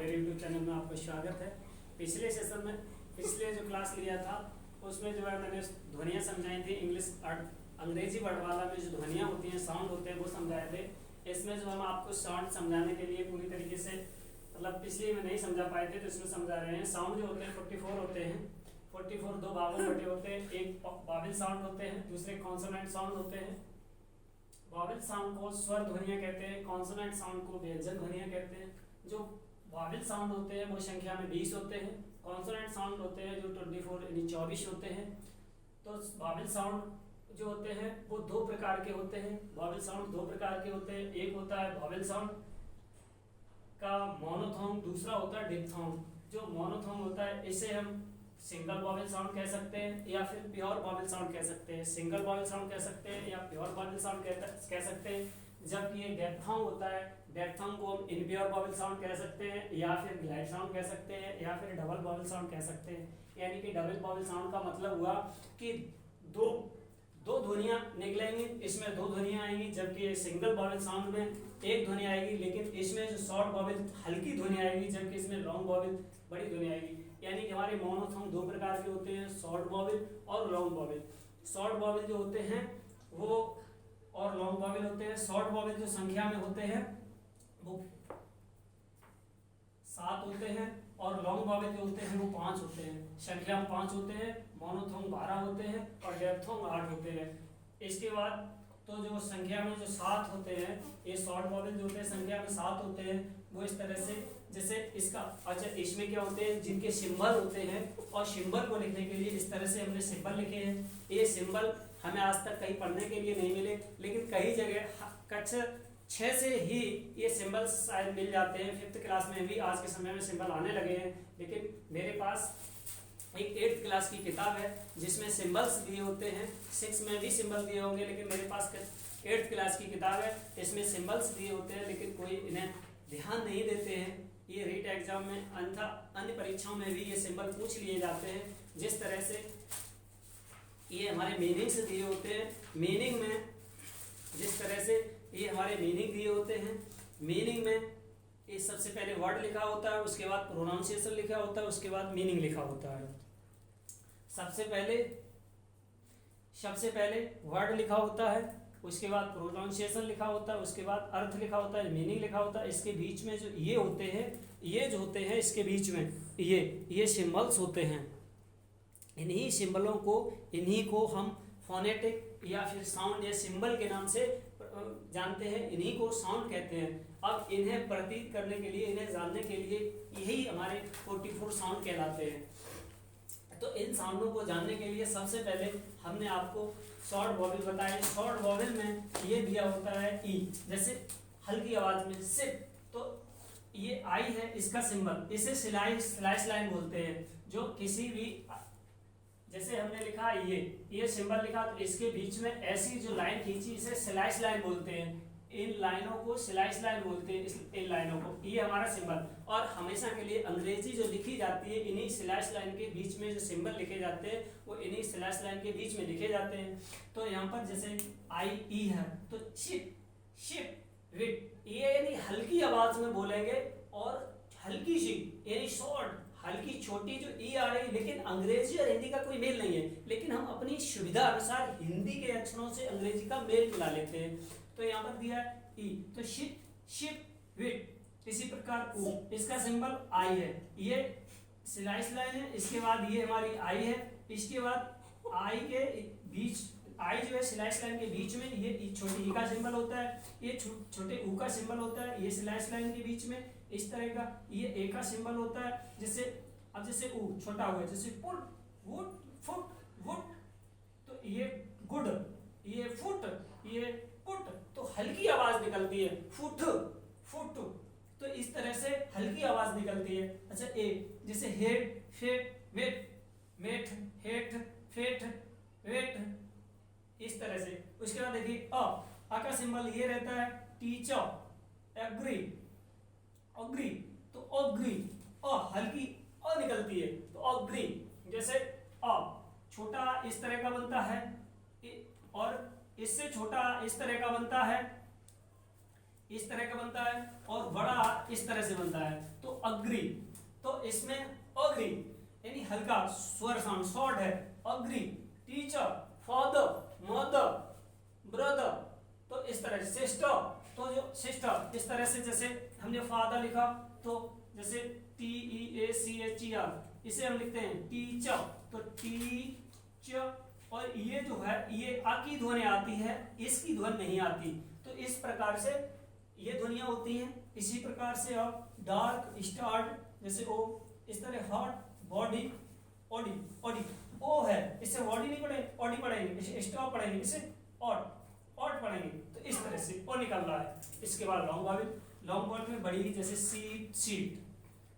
मेरे YouTube channel में आपका स्वागत है। पिछले सेशन में पिछले जो क्लास लिया था उसमें जो है मैंने ध्वनियाँ समझाई थी। अंग्रेजी वर्ड वाला में जो ध्वनियाँ होती हैं, साउंड होते हैं, वो समझाए थे। इसमें जो हम आपको साउंड समझाने के लिए पूरी तरीके से मतलब पिछले में नहीं समझा पाए थे तो इसमें समझा रहे हैं। साउंड जो होते हैं 44 होते हैं। 44 दो भागों में बटे होते हैं। एक वावेल साउंड होते हैं, दूसरे कॉन्सोनेंट साउंड होते हैं। वावेल साउंड को स्वर ध्वनियाँ कहते हैं, कॉन्सोनेंट साउंड को व्यंजन ध्वनियाँ कहते हैं। जो वावेल साउंड होते हैं वो संख्या में 20 होते हैं। कॉन्सोनेंट साउंड होते हैं जो 24 यानी 24 होते हैं। तो वावेल साउंड जो होते हैं वो दो प्रकार के होते हैं। वावेल साउंड दो प्रकार के होते हैं। एक होता है वावेल साउंड का मोनोथोन, दूसरा होता है डिप्थोन। जो मोनोथोन होता है इसे हम सिंगल वावेल साउंड कह सकते हैं या फिर प्योर वावेल साउंड कह सकते हैं। सिंगल वावेल साउंड कह सकते हैं या प्योर वावेल साउंड कह सकते हैं। जबकि ये डेप्थोन होता है, डेप्थोन को हम इनप्योर वावेल साउंड कह सकते हैं या फिर ग्लाइड साउंड कह सकते हैं या फिर डबल वावेल साउंड कह सकते हैं। यानी कि डबल वावेल साउंड का मतलब हुआ कि दो ध्वनियाँ निकलेंगी, इसमें दो ध्वनियाँ आएंगी। जबकि सिंगल वावेल साउंड में एक ध्वनि आएगी, लेकिन इसमें जो शॉर्ट वावेल हल्की ध्वनि आएगी, जबकि इसमें लॉन्ग वावेल बड़ी ध्वनि आएगी। यानी कि हमारे मोनोथोन दो प्रकार के होते हैं, शॉर्ट वावेल और लॉन्ग वावेल। शॉर्ट वावेल जो होते हैं वो और लॉन्ग वावेल होते हैं। शॉर्ट वावेल जो संख्या में होते हैं वो 7 होते हैं और लॉन्ग वावेल जो होते हैं वो 5 होते हैं। संख्या में 5 होते हैं, मोनोथोन 12 होते हैं और डेप्थोन 8 होते हैं। इसके बाद तो जो संख्या में जो 7 होते हैं, ये शॉर्ट वावेल जो होते हैं संख्या में 7 होते हैं। वो इस तरह से जैसे इसका अच्छा इसमें क्या होते हैं जिनके सिंबल होते हैं, और सिंबल को लिखने के लिए इस तरह से हमने सिंबल लिखे हैं। ये सिंबल हमें आज तक कहीं पढ़ने के लिए नहीं मिले, लेकिन कई जगह कक्षा 6 से ही ये सिंबल शायद मिल जाते हैं। 5th क्लास में भी आज के समय में सिंबल आने लगे हैं। लेकिन मेरे पास एक 8th क्लास की किताब है जिसमें सिंबल्स दिए होते हैं। 6 में भी सिंबल दिए होंगे, लेकिन मेरे पास 8th क्लास की किताब है, इसमें सिंबल्स दिए होते हैं, लेकिन कोई इन्हें ध्यान नहीं देते हैं। ये रीट एग्जाम में अन्य परीक्षाओं में भी ये सिंबल पूछ लिए जाते हैं। जिस तरह से ये हमारे मीनिंग से दिए होते हैं, मीनिंग में जिस तरह से ये हमारे मीनिंग दिए होते हैं, मीनिंग में ये सबसे पहले वर्ड लिखा होता है, उसके बाद प्रोनाउंसिएशन लिखा होता है, उसके बाद मीनिंग लिखा होता है। सबसे पहले वर्ड लिखा होता है, उसके बाद प्रोनाउंसिएशन लिखा होता है, उसके बाद अर्थ लिखा होता है, मीनिंग लिखा होता है। इसके बीच में जो ये होते हैं, ये जो होते हैं इसके बीच में ये सिंबल्स होते हैं। इन्हीं को हम फोनेटिक या फिर साउंड या सिंबल के नाम से जानते हैं। इन्हीं को साउंड कहते हैं। अब इन्हें प्रतीत करने के लिए, इन्हें जानने के लिए यही हमारे 44 साउंड कहलाते हैं। तो इन साउंडों को जानने के लिए सबसे पहले हमने आपको शॉर्ट वॉवेल बताए। शॉर्ट वॉवेल में ये दिया होता है ई, जैसे हल्की आवाज में सिप, तो ये आई है इसका सिंबल, इसे स्लैश लाइन बोलते हैं। जो किसी भी जैसे हमने लिखा ये सिंबल लिखा, तो इसके बीच में ऐसी जो लाइन खींची इसे स्लैश लाइन बोलते हैं। इन लाइनों को स्लैश लाइन बोलते हैं, इन लाइनों को। ये हमारा सिंबल, और हमेशा के लिए अंग्रेजी जो लिखी जाती है इन्हीं स्लैश लाइन के बीच में जो सिंबल लिखे जाते हैं वो इन्हीं स्लैश लाइन के बीच में लिखे जाते हैं। तो यहाँ पर जैसे आई ई है तो शिप विट, ये यानी हल्की आवाज में बोलेंगे, और हल्की सी यानी शॉर्ट हल्की छोटी जो ई आ रही, लेकिन अंग्रेजी और हिंदी का कोई मेल नहीं है, लेकिन हम अपनी सुविधा अनुसार हिंदी के अक्षरों से अंग्रेजी का मेल मिला लेते हैं। तो यहाँ पर दिया है ई, तो शिप विट। इसी प्रकार ऊ, इसका सिंबल आई है, ये स्लैश लाइन है। इसके बाद ये हमारी आई है, इसके बाद आई के बीच, आई जो है स्लैश लाइन के बीच में ये छोटी ई का सिंबल होता है, ये छोटे ऊ का सिंबल होता है, ये स्लैश लाइन के बीच में इस तरह का ये ए का सिंबल होता है। जैसे ऊ छोटा हुआ, जैसे पुट वुड फुट वुड, तो ये गुड, ये फुट, ये पुट, तो हल्की आवाज निकलती है फुट, तो इस तरह से हल्की आवाज निकलती है। अच्छा ए, जैसे head fate wait, mate hate fate wait, इस तरह से। उसके बाद देखिए अ का सिंबल ये रहता है टीचर, एग्री, अग्री, तो अग्री, हल्की अ निकलती है तो अग्री। जैसे अ छोटा इस तरह का बनता है और इससे छोटा इस तरह का बनता है, इस तरह का बनता है और बड़ा इस तरह से बनता है। तो अग्री, तो इसमें अग्री यानी हल्का स्वर साउंड शॉर्ट है, agree. Teacher, father, mother, brother, तो इस तरह से। सिस्टर, तो जो सिस्टर इस तरह से, जैसे हमने फादर लिखा तो जैसे TEACHER, इसे हम लिखते हैं टीचर, तो टीचर। और ये जो है ये आ की ध्वनि आती है, इसकी ध्वनि नहीं आती। तो इस प्रकार से ये ध्वनियां होती हैं। इसी प्रकार से अब डार्क, स्टार्ट, जैसे ओ, इस तरह हॉट, बॉडी, ऑडी, ऑडी, ओ है, इससे बॉडी नहीं पढ़ेंगे, ऑडी पढ़ेंगे, इसे स्टॉप पढ़ेंगे, इसे ऑड, ऑड पढ़ेंगे। तो इस तरह से ओ निकल रहा है। इसके बाद लॉन्ग वॉवेल, लॉन्ग वॉवेल में बड़ी, जैसे सीट, सीट,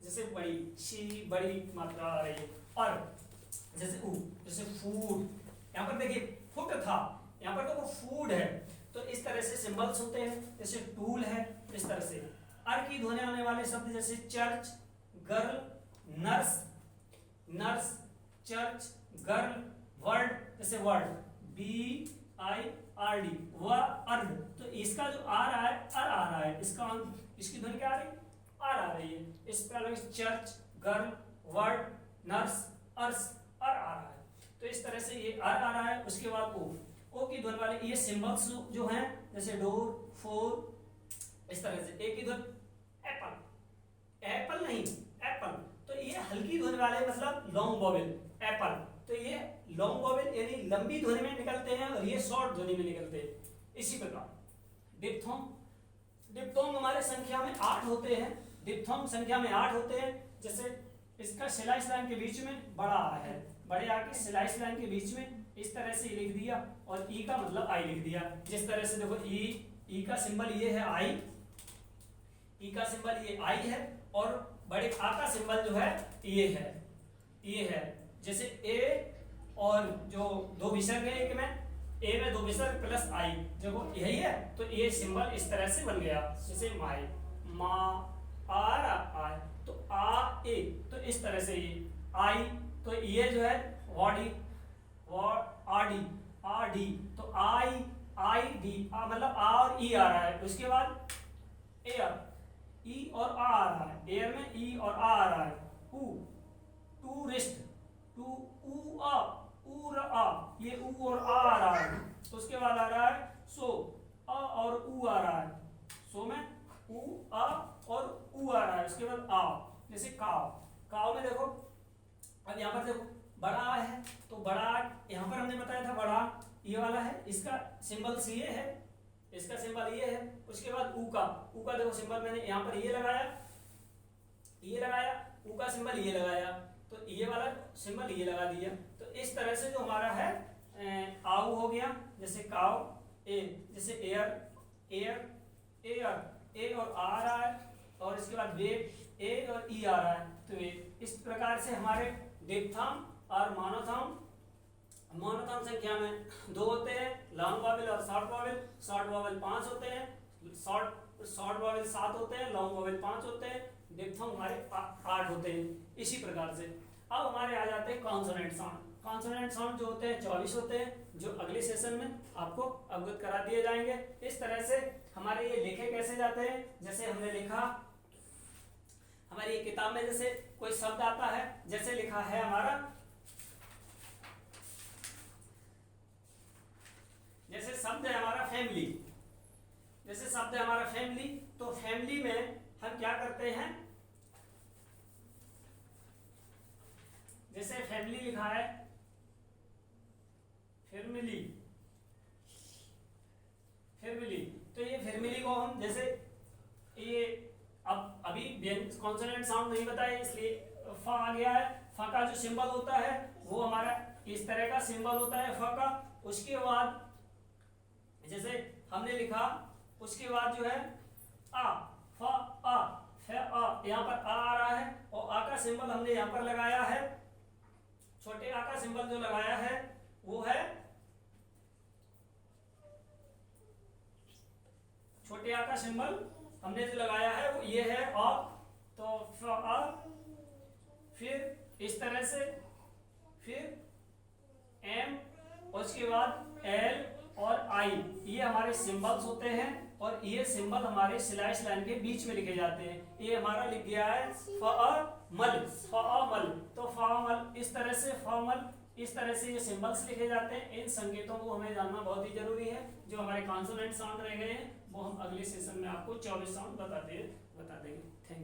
जैसे बड़ी शी, बड़ी मात्रा आ रही है। और जैसे ऊ, जैसे फूड, यहाँ पर देखिए फुट था, यहाँ पर देखो फूड है। तो इस तरह से सिंबल्स होते हैं। जैसे टूल है, इस तरह से। अर की ध्वनि आने वाले शब्द जैसे church, girl, nurse, nurse, church, girl, word, जैसे वर्ड, BIRD, वर्ड। तो इसका जो आ रहा है, अर आ रहा है, इसकी ध्वनि क्या आ रही है, आर आ रही है। इस प्रकार चर्च, गर्ल, वर्ड, नर्स, अर्स, अर आ रहा है। तो इस तरह से ये अर आ रहा है। उसके बाद ओ की ध्वनि वाले ये सिंबल्स जो हैं, जैसे डोर, फोर, इस तरह से। ए की ध्वनि एप्पल, एप्पल नहीं एप्पल, तो ये हल्की ध्वनि वाले मतलब लॉन्ग वॉवेल, एप्पल। तो ये लॉन्ग वॉवेल यानी लंबी ध्वनि में निकलते हैं और ये शॉर्ट ध्वनि में निकलते हैं। इसी प्रकार डिप्थोंग, डिप्थोंग हमारे संख्या में 8 होते हैं। डिप्थोंग संख्या में 8 होते हैं। जैसे इसका सिलाइस लाइन के बीच में बड़ा आ है, बड़े आ के सिलाइस लाइन के बीच में इस तरह से लिख दिया और ई का मतलब आई लिख दिया। जिस तरह से देखो ई का सिंबल ये है आई, ई का सिंबल ये आई है और बड़े आ का सिंबल जो है ये है, ये है। जैसे ए और जो दो विसर्ग है एक में, ए में दो विसर्ग प्लस आई, देखो यही है। तो ये सिंबल इस तरह से बन गया। जैसे माई, मा, आय, तो आ ए, तो इस तरह से ये आई। तो ये जो है बॉडी, आडी, आडी, तो आई, आई डी, मतलब आ और ई आ रहा है। उसके बाद एयर, ई और आ रहा है, एयर में ई और आ रहा है। ऊ, टूरिस्ट, टू, ऊ आ, ऊर आ, ये ऊ और आ रहा है। उसके बाद आ रहा है सो, अ और ऊ आ रहा है, सो में ऊ आ और ऊ आ रहा है। उसके बाद आ, जैसे काव, काव में देखो अब यहाँ पर देखो बड़ा आ है, तो बड़ा यहाँ पर हमने बताया था बड़ा ये वाला है, इसका सिंबल ये है, इसका सिंबल ये है। उसके बाद ऊ का देखो सिंबल मैंने यहाँ पर ये लगाया, ये लगाया, ऊ का सिंबल ये लगाया, तो ये वाला सिंबल ये लगा दिया। तो इस तरह से जो हमारा है आऊ हो गया, जैसे काव, ए, जैसे एयर, एयर, एयर, ए और आ रहा है, और इसके बाद वेट, ए और ई आ रहा है, तो इस प्रकार से हमारे डिप्थोंग और मोनोथोंग, मोनोथोंग संख्या में 2 होते हैं, लॉन्ग वॉवेल और शॉर्ट वॉवेल। शॉर्ट वॉवेल 5 होते हैं, शॉर्ट वॉवेल 7 होते हैं, लॉन्ग वॉवेल 5 होते हैं, डिप्थोंग हमारे 8 होते हैं। इसी प्रकार से अब हमारे आ जाते हैं कॉन्सोनेंट साउंड। कॉन्सोनेंट साउंड जो होते हैं 24 होते हैं, जो अगले सेशन में आपको अवगत करा दिए जाएंगे। इस तरह से हमारे ये लिखे कैसे जाते हैं, जैसे हमने लिखा हमारी किताब में, जैसे कोई शब्द आता है, जैसे लिखा है हमारा, जैसे शब्द है हमारा फैमिली, जैसे शब्द है हमारा फैमिली, तो फैमिली में हम क्या करते हैं, जैसे फैमिली लिखा है, फैमिली, फैमिली, तो ये फैमिली को हम जैसे ये अब अभी कॉन्सोनेंट साउंड नहीं बताया इसलिए फ आ गया है। फ का जो सिंबल होता है वो हमारा इस तरह का सिंबल होता है फ का। उसके बाद जैसे हमने लिखा, उसके बाद जो है आ, फ आ, यहाँ पर आ रहा है और आ का सिंबल हमने यहाँ पर लगाया है। छोटे आ का सिंबल जो लगाया है वो है, छोटे आ का सिंबल हमने जो लगाया है वो ये है आ, तो आ, फिर इस तरह से, फिर एम, उसके बाद एल और आई, ये हमारे सिंबल्स होते हैं। और ये सिंबल हमारे स्लैश लाइन के बीच में लिखे जाते हैं। ये हमारा लिख गया है फअमल, फअमल, तो फअमल इस तरह से, फअमल इस तरह से ये सिंबल्स लिखे जाते हैं। इन संकेतों को हमें जानना बहुत ही जरूरी है। जो हमारे कॉन्सोनेंट साउंड रह गए हैं वो हम अगले सेशन में आपको 24 साउंड बता देंगे।